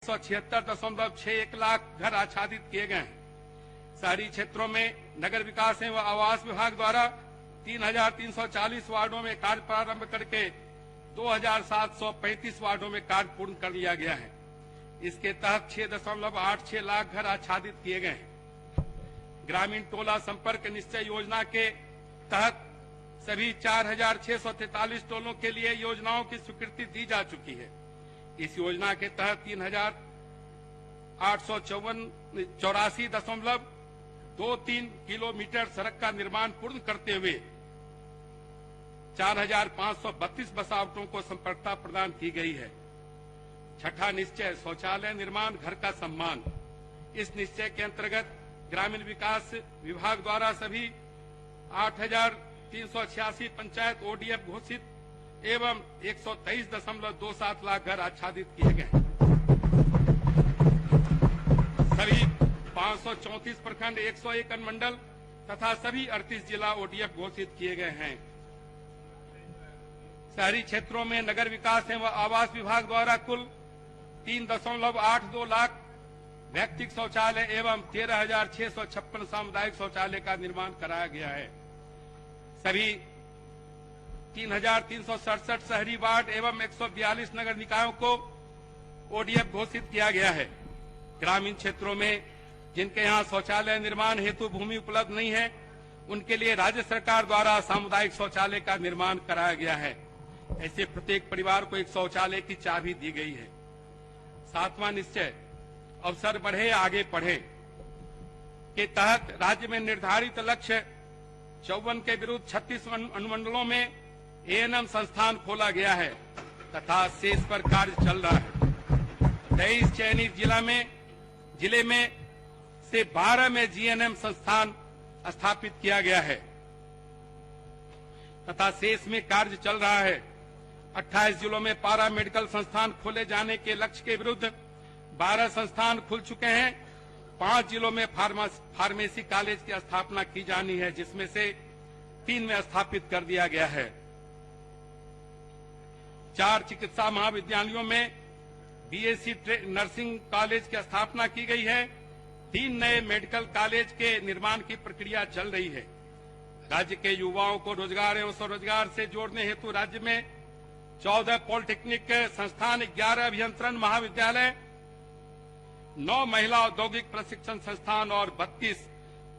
176.61 लाख घर आच्छादित किए गए हैं। शहरी क्षेत्रों में नगर विकास एवं आवास विभाग द्वारा 3,340 वार्डों में कार्य प्रारंभ करके 2,735 वार्डों में कार्य पूर्ण कर लिया गया है। इसके तहत 6.86 लाख घर आच्छादित किए गए हैं। ग्रामीण टोला संपर्क निश्चय योजना के तहत सभी 4,643 टोलों के लिए योजनाओं की स्वीकृति दी जा चुकी है। इस योजना के तहत 3,884.23 किलोमीटर सड़क का निर्माण पूर्ण करते हुए 4,532 बसावटों को संपर्कता प्रदान की गई है। छठा निश्चय शौचालय निर्माण घर का सम्मान। इस निश्चय के अंतर्गत ग्रामीण विकास विभाग द्वारा सभी 8,386 पंचायत ओडीएफ घोषित एवं 123.27 लाख घर आच्छादित किए गए। सभी 534 प्रखंड 101 अनुमंडल तथा सभी 38 जिला ओडीएफ घोषित किए गए हैं। शहरी क्षेत्रों में नगर विकास एवं आवास विभाग द्वारा कुल 3.82 लाख व्यक्तिगत शौचालय एवं 13,656 सामुदायिक शौचालय का निर्माण कराया गया है। सभी 3,367 शहरी वार्ड एवं 142 नगर निकायों को ओडीएफ घोषित किया गया है। ग्रामीण क्षेत्रों में जिनके यहाँ शौचालय निर्माण हेतु भूमि उपलब्ध नहीं है, उनके लिए राज्य सरकार द्वारा सामुदायिक शौचालय का निर्माण कराया गया है। ऐसे प्रत्येक परिवार को एक शौचालय की चाबी दी गई है। सातवां निश्चय अवसर बढ़े आगे पढ़े के तहत राज्य में निर्धारित लक्ष्य 54 के विरुद्ध 36 अनुमंडलों में एएनएम संस्थान खोला गया है तथा शेष पर कार्य चल रहा है। 23 चयनित जिले में से 12 में जीएनएम संस्थान स्थापित किया गया है तथा शेष में कार्य चल रहा है। 28 जिलों में पारा मेडिकल संस्थान खोले जाने के लक्ष्य के विरुद्ध 12 संस्थान खुल चुके हैं। 5 जिलों में फार्मेसी कॉलेज की स्थापना की जानी है, जिसमें से 3 में स्थापित कर दिया गया है। 4 चिकित्सा महाविद्यालयों में बीएससी नर्सिंग कॉलेज की स्थापना की गई है। 3 नए मेडिकल कॉलेज के निर्माण की प्रक्रिया चल रही है। राज्य के युवाओं को रोजगार एवं स्वरोजगार से जोड़ने हेतु राज्य में 14 पॉलिटेक्निक संस्थान, 11 अभियंत्रण महाविद्यालय, 9 महिला औद्योगिक प्रशिक्षण संस्थान और 32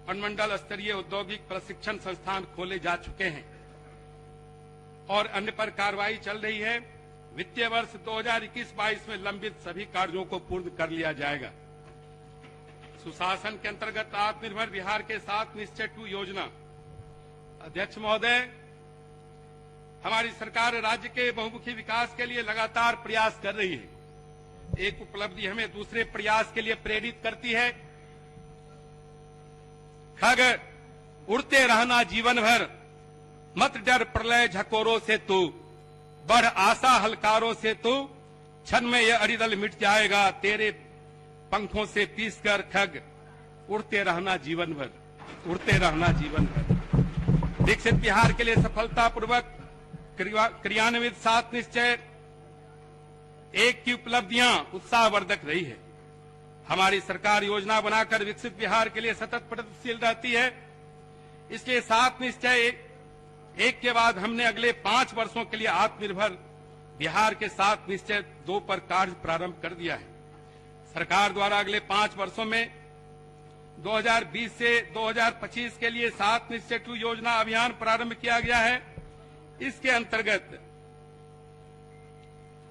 अनुमंडल स्तरीय औद्योगिक प्रशिक्षण संस्थान खोले जा चुके हैं और अन्य पर कार्रवाई चल रही है। वित्तीय वर्ष 2021-22 में लंबित सभी कार्यों को पूर्ण कर लिया जाएगा। सुशासन के अंतर्गत आत्मनिर्भर बिहार के 7 निश्चय 2 योजना। अध्यक्ष महोदय, हमारी सरकार राज्य के बहुमुखी विकास के लिए लगातार प्रयास कर रही है। एक उपलब्धि हमें दूसरे प्रयास के लिए प्रेरित करती है। खग उड़ते रहना जीवन भर, मत डर प्रलय झकोरों से तू, बढ़ आशा हलकारों से तू, क्षण में यह अरिदल मिट जाएगा, तेरे पंखों से पीस कर खग उड़ते रहना जीवन भर, उड़ते रहना जीवन भर। विकसित बिहार के लिए सफलतापूर्वक क्रियान्वित 7 निश्चय 1 की उपलब्धियां उत्साहवर्धक रही है। हमारी सरकार योजना बनाकर विकसित बिहार के लिए सतत प्रगतिशील रहती है। इसलिए 7 निश्चय 1 के बाद हमने अगले 5 वर्षों के लिए आत्मनिर्भर बिहार के 7 निश्चय 2 पर कार्य प्रारंभ कर दिया है। सरकार द्वारा अगले 5 वर्षों में 2020 से 2025 के लिए 7 निश्चय 2 योजना अभियान प्रारंभ किया गया है। इसके अंतर्गत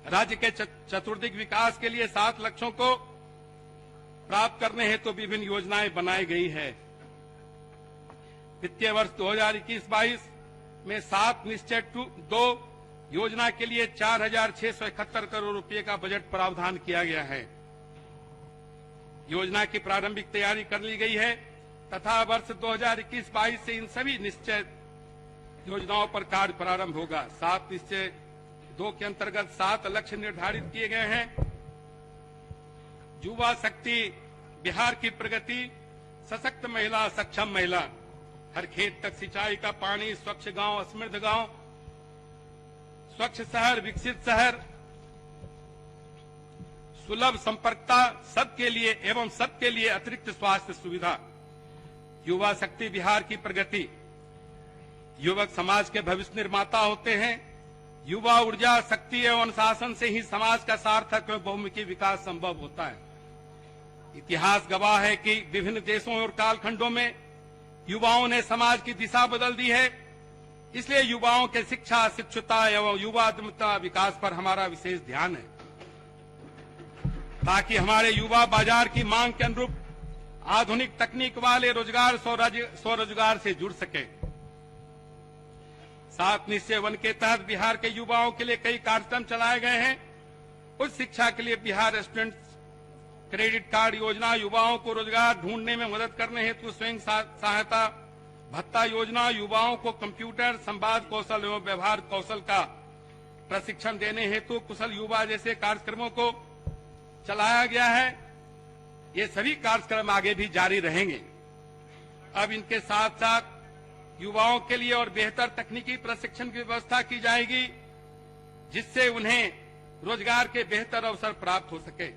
राज्य के चतुर्दिक विकास के लिए 7 लक्ष्यों को प्राप्त करने हेतु विभिन्न योजनाएं बनाई गई है। वित्तीय वर्ष 2021-22 में 7 निश्चय 2 योजना के लिए 4,671 करोड़ रुपए का बजट प्रावधान किया गया है। योजना की प्रारंभिक तैयारी कर ली गई है तथा वर्ष 2021-22 से इन सभी निश्चय योजनाओं पर कार्य प्रारंभ होगा। 7 निश्चय 2 के अंतर्गत 7 लक्ष्य निर्धारित किए गए हैं। युवा शक्ति, बिहार की प्रगति, सशक्त महिला, सक्षम महिला, हर खेत तक सिंचाई का पानी, स्वच्छ गांव, समृद्ध गांव, स्वच्छ शहर, विकसित शहर, सुलभ संपर्कता सबके लिए एवं सबके लिए अतिरिक्त स्वास्थ्य सुविधा, युवा शक्ति बिहार की प्रगति। युवक समाज के भविष्य निर्माता होते हैं। युवा ऊर्जा, शक्ति एवं अनुशासन से ही समाज का सार्थक एवं बहुमुखी विकास संभव होता है। इतिहास गवाह है कि विभिन्न देशों और कालखंडों में युवाओं ने समाज की दिशा बदल दी है। इसलिए युवाओं के शिक्षा, शिक्षुता एवं युवा उद्यमिता विकास पर हमारा विशेष ध्यान है, ताकि हमारे युवा बाजार की मांग के अनुरूप आधुनिक तकनीक वाले रोजगार स्वरोजगार से जुड़ सके। 7 निश्चय वन के तहत बिहार के युवाओं के लिए कई कार्यक्रम चलाए गए हैं। उच्च शिक्षा के लिए बिहार स्टूडेंट क्रेडिट कार्ड योजना, युवाओं को रोजगार ढूंढने में मदद करने हेतु स्वयं सहायता भत्ता योजना, युवाओं को कंप्यूटर, संवाद कौशल एवं व्यवहार कौशल का प्रशिक्षण देने हेतु कुशल युवा जैसे कार्यक्रमों को चलाया गया है। ये सभी कार्यक्रम आगे भी जारी रहेंगे। अब इनके साथ साथ युवाओं के लिए और बेहतर तकनीकी प्रशिक्षण की व्यवस्था की जाएगी, जिससे उन्हें रोजगार के बेहतर अवसर प्राप्त हो सके।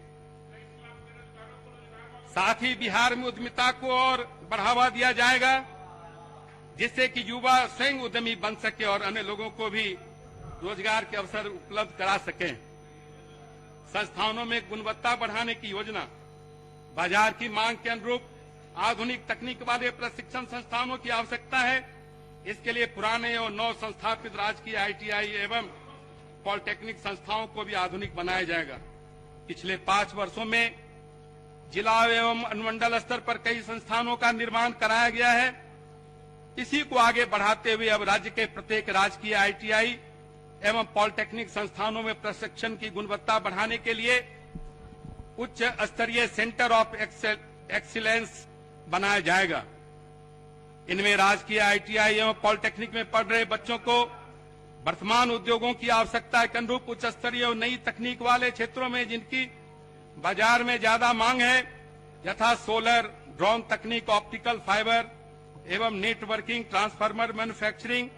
साथ ही बिहार में उद्यमिता को और बढ़ावा दिया जाएगा, जिससे कि युवा स्वयं उद्यमी बन सके और अन्य लोगों को भी रोजगार के अवसर उपलब्ध करा सकें। संस्थानों में गुणवत्ता बढ़ाने की योजना, बाजार की मांग के अनुरूप आधुनिक तकनीक वाले प्रशिक्षण संस्थानों की आवश्यकता है। इसके लिए पुराने और नव संस्थापित राजकीय ITI एवं पॉलिटेक्निक संस्थाओं को भी आधुनिक बनाया जाएगा। पिछले 5 वर्षों में जिला एवं अनुमंडल स्तर पर कई संस्थानों का निर्माण कराया गया है। इसी को आगे बढ़ाते हुए अब राज्य के प्रत्येक राजकीय ITI एवं पॉलिटेक्निक संस्थानों में प्रशिक्षण की गुणवत्ता बढ़ाने के लिए उच्च स्तरीय सेंटर ऑफ एक्सीलेंस बनाया जाएगा। इनमें राजकीय ITI एवं पॉलिटेक्निक में पढ़ रहे बच्चों को वर्तमान उद्योगों की आवश्यकता के अनुरूप उच्च स्तरीय और नई तकनीक वाले क्षेत्रों में जिनकी बाजार में ज्यादा मांग है, यथा सोलर, ड्रोन तकनीक, ऑप्टिकल फाइबर एवं networking, transformer manufacturing,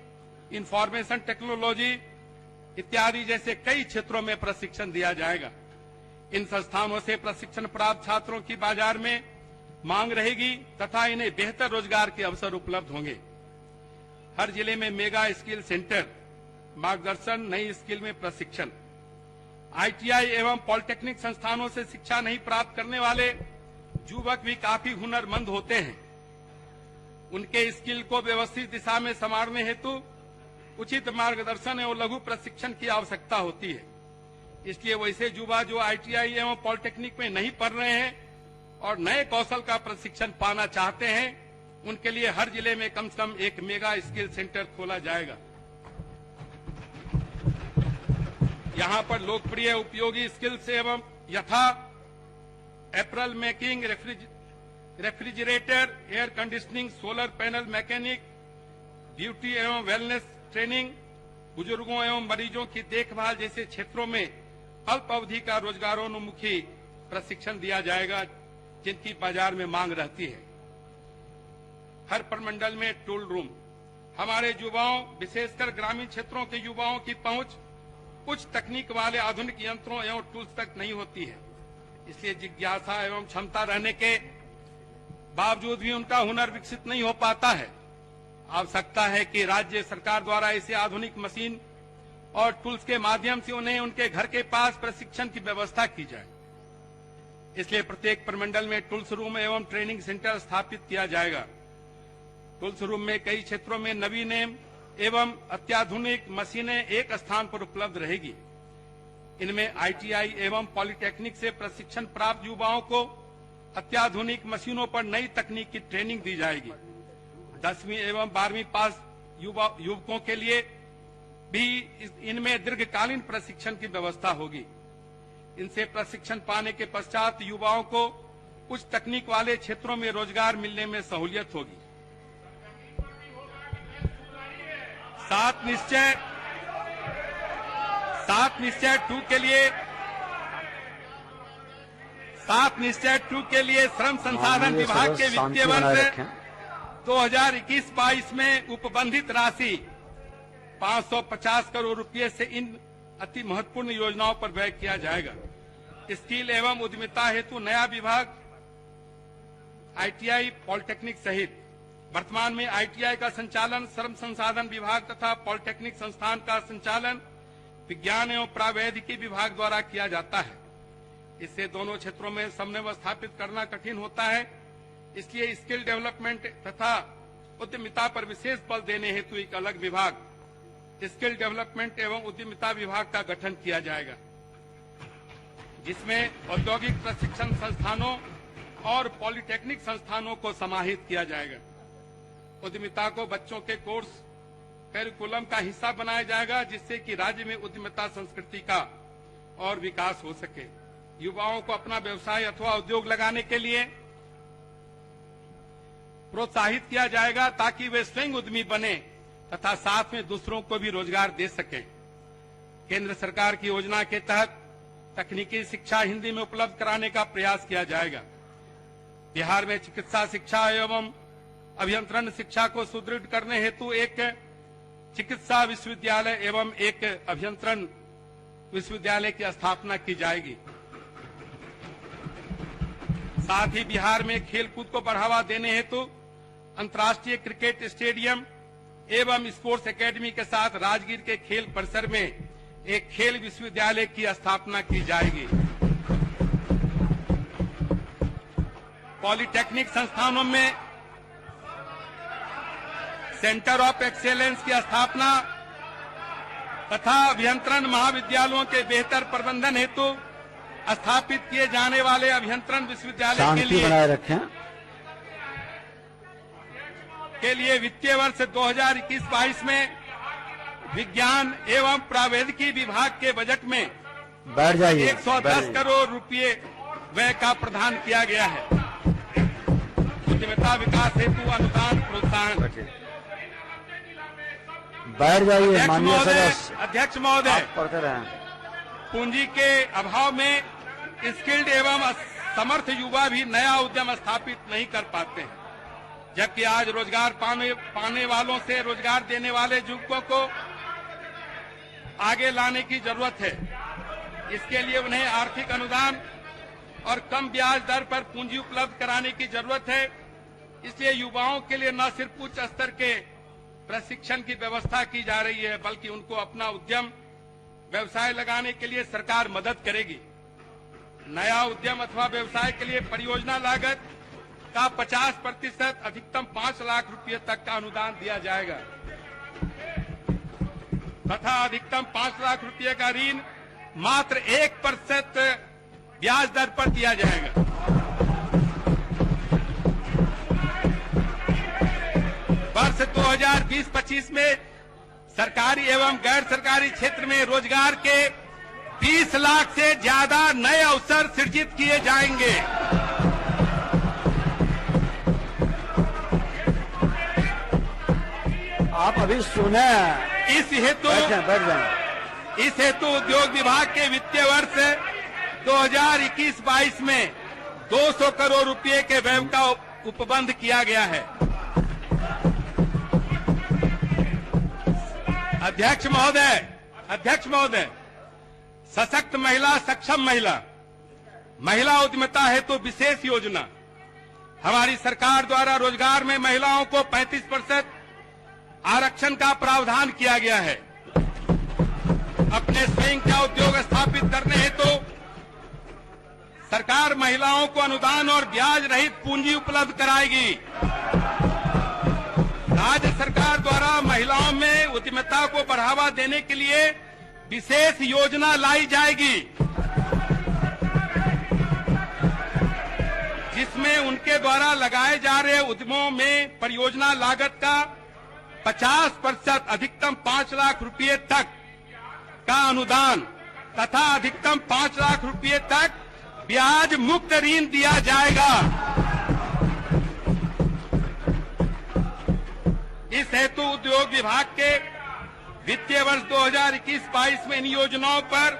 information technology इत्यादि जैसे कई क्षेत्रों में प्रशिक्षण दिया जाएगा। इन संस्थानों से प्रशिक्षण प्राप्त छात्रों की बाजार में मांग रहेगी तथा इन्हें बेहतर रोजगार के अवसर उपलब्ध होंगे। हर जिले में मेगा स्किल सेंटर, मार्गदर्शन, नई स्किल में प्रशिक्षण। ITI एवं पॉलिटेक्निक संस्थानों से शिक्षा नहीं प्राप्त करने वाले युवक भी काफी हुनरमंद होते हैं। उनके स्किल को व्यवस्थित दिशा में संवारने हेतु उचित मार्गदर्शन एवं लघु प्रशिक्षण की आवश्यकता होती है। इसलिए वैसे युवा जो ITI एवं पॉलिटेक्निक में नहीं पढ़ रहे हैं और नए कौशल का प्रशिक्षण पाना चाहते हैं, उनके लिए हर जिले में कम से कम एक मेगा स्किल सेंटर खोला जाएगा। यहाँ पर लोकप्रिय उपयोगी स्किल्स एवं यथा apparel making, refrigerator, air conditioning, solar panel mechanic, beauty एवं वेलनेस ट्रेनिंग, बुजुर्गों एवं मरीजों की देखभाल जैसे क्षेत्रों में अल्प अवधि का रोजगारोन्मुखी प्रशिक्षण दिया जाएगा, जिनकी बाजार में मांग रहती है। हर प्रमंडल में टूल रूम, हमारे युवाओं विशेषकर ग्रामीण क्षेत्रों के युवाओं की पहुंच उच्च तकनीक वाले आधुनिक यंत्रों एवं टूल्स तक नहीं होती है। इसलिए जिज्ञासा एवं क्षमता रहने के बावजूद भी उनका हुनर विकसित नहीं हो पाता है। आवश्यकता है कि राज्य सरकार द्वारा ऐसे आधुनिक मशीन और टूल्स के माध्यम से उन्हें उनके घर के पास प्रशिक्षण की व्यवस्था की जाए। इसलिए प्रत्येक प्रमंडल में टूल्स रूम एवं ट्रेनिंग सेंटर स्थापित किया जाएगा। टूल्स रूम में कई क्षेत्रों में नवीन एवं अत्याधुनिक मशीनें एक स्थान पर उपलब्ध रहेगी। इनमें ITI एवं पॉलिटेक्निक से प्रशिक्षण प्राप्त युवाओं को अत्याधुनिक मशीनों पर नई तकनीक की ट्रेनिंग दी जाएगी। 10वीं एवं 12वीं पास युवकों के लिए भी इनमें दीर्घकालीन प्रशिक्षण की व्यवस्था होगी। इनसे प्रशिक्षण पाने के पश्चात युवाओं को उच्च तकनीक वाले क्षेत्रों में रोजगार मिलने में सहूलियत होगी। 7 निश्चय 2 के लिए श्रम संसाधन विभाग के वित्तीय वर्ष 2021-22 में उपबंधित राशि 550 करोड़ रुपए से इन अति महत्वपूर्ण योजनाओं पर व्यय किया जाएगा। स्किल एवं उद्यमिता हेतु नया विभाग ITI पॉलिटेक्निक सहित वर्तमान में ITI का संचालन श्रम संसाधन विभाग तथा पॉलिटेक्निक संस्थान का संचालन विज्ञान एवं प्रावैधिकी विभाग द्वारा किया जाता है। इससे दोनों क्षेत्रों में समन्वय स्थापित करना कठिन होता है। इसलिए स्किल डेवलपमेंट तथा उद्यमिता पर विशेष बल देने हेतु एक अलग विभाग स्किल डेवलपमेंट एवं उद्यमिता विभाग का गठन किया जाएगा, जिसमें औद्योगिक प्रशिक्षण संस्थानों और पॉलिटेक्निक संस्थानों को समाहित किया जाएगा। उद्यमिता को बच्चों के कोर्स करिकुलम का हिस्सा बनाया जाएगा, जिससे कि राज्य में उद्यमिता संस्कृति का और विकास हो सके। युवाओं को अपना व्यवसाय अथवा उद्योग लगाने के लिए प्रोत्साहित किया जाएगा, ताकि वे स्वयं उद्यमी बने तथा साथ में दूसरों को भी रोजगार दे सकें। केंद्र सरकार की योजना के तहत तकनीकी शिक्षा हिंदी में उपलब्ध कराने का प्रयास किया जाएगा। बिहार में चिकित्सा शिक्षा एवं अभियंत्रण शिक्षा को सुदृढ़ करने हेतु एक चिकित्सा विश्वविद्यालय एवं एक अभियंत्रण विश्वविद्यालय की स्थापना की जाएगी। साथ ही बिहार में खेलकूद को बढ़ावा देने हेतु अंतर्राष्ट्रीय क्रिकेट स्टेडियम एवं स्पोर्ट्स एकेडमी के साथ राजगीर के खेल परिसर में एक खेल विश्वविद्यालय की स्थापना की जाएगी। पॉलिटेक्निक संस्थानों में सेंटर ऑफ एक्सेलेंस की स्थापना तथा अभियंत्रण महाविद्यालयों के बेहतर प्रबंधन हेतु स्थापित किए जाने वाले अभियंत्रण विश्वविद्यालय के लिए वित्तीय वर्ष 2021-22 में विज्ञान एवं प्रावैधिकी विभाग के बजट में 110 करोड़ रुपए व्यय का प्रावधान किया गया है। उद्यमिता विकास हेतु अनुदान प्रोत्साहन। बैठ जाइए माननीय सदस्य। अध्यक्ष महोदय, पढ़ते रहें। पूंजी के अभाव में स्किल्ड एवं समर्थ युवा भी नया उद्यम स्थापित नहीं कर पाते हैं, जबकि आज रोजगार पाने वालों से रोजगार देने वाले युवकों को आगे लाने की जरूरत है। इसके लिए उन्हें आर्थिक अनुदान और कम ब्याज दर पर पूंजी उपलब्ध कराने की जरूरत है। इसलिए युवाओं के लिए न सिर्फ उच्च स्तर के प्रशिक्षण की व्यवस्था की जा रही है, बल्कि उनको अपना उद्यम व्यवसाय लगाने के लिए सरकार मदद करेगी। नया उद्यम अथवा व्यवसाय के लिए परियोजना लागत का 50% अधिकतम 5 लाख रुपए तक का अनुदान दिया जाएगा तथा अधिकतम 5 लाख रुपए का ऋण मात्र 1% ब्याज दर पर दिया जाएगा। वर्ष 2020-25 में सरकारी एवं गैर सरकारी क्षेत्र में रोजगार के 20 लाख से ज्यादा नए अवसर सृजित किए जाएंगे। आप अभी सुने। इस हेतु बैठ जाएं। इस हेतु उद्योग विभाग के वित्तीय वर्ष 2021-22 में 200 करोड़ रुपए के व्यय का उपबंध किया गया है। अध्यक्ष महोदय, सशक्त महिला सक्षम महिला उद्यमिता हेतु विशेष योजना हमारी सरकार द्वारा रोजगार में महिलाओं को 35% आरक्षण का प्रावधान किया गया है। अपने स्वयं का उद्योग स्थापित करने हेतु सरकार महिलाओं को अनुदान और ब्याज रहित पूंजी उपलब्ध कराएगी। राज्य सरकार द्वारा महिलाओं में उद्यमिता को बढ़ावा देने के लिए विशेष योजना लाई जाएगी, जिसमें उनके द्वारा लगाए जा रहे उद्यमों में परियोजना लागत का 50% अधिकतम 5 लाख रुपए तक का अनुदान तथा अधिकतम 5 लाख रुपए तक ब्याज मुक्त ऋण दिया जाएगा। इस हेतु उद्योग विभाग के वित्तीय वर्ष 2021-22 में इन योजनाओं पर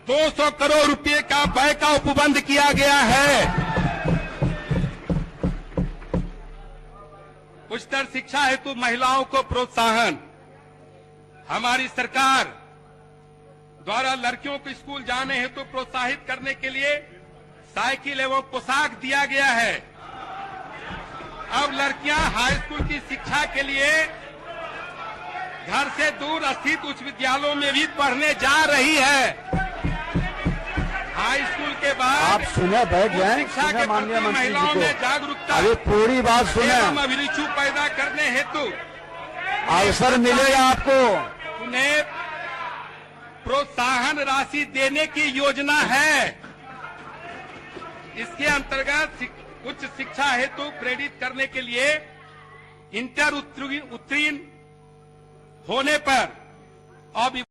200 करोड़ रुपए का व्यय का उपबंध किया गया है। उच्चतर शिक्षा हेतु महिलाओं को प्रोत्साहन। हमारी सरकार द्वारा लड़कियों को स्कूल जाने हेतु प्रोत्साहित करने के लिए साइकिल एवं पोशाक दिया गया है। अब लड़कियां हाई स्कूल की शिक्षा के लिए घर से दूर स्थित उच्च विद्यालयों में भी पढ़ने जा रही है। हाई स्कूल के बाद आप सुने, बैठ जाएं, शिक्षा सुने के माननीय प्रति मंत्री जी महिलाओं को। में जागरूकता अभी पूरी बात सुने, एवं अभिरुचि पैदा करने हेतु अवसर मिलेगा आपको। उन्हें प्रोत्साहन राशि देने की योजना है। इसके अंतर्गत उच्च शिक्षा हेतु प्रेरित करने के लिए इंटर उत्तीर्ण होने पर अब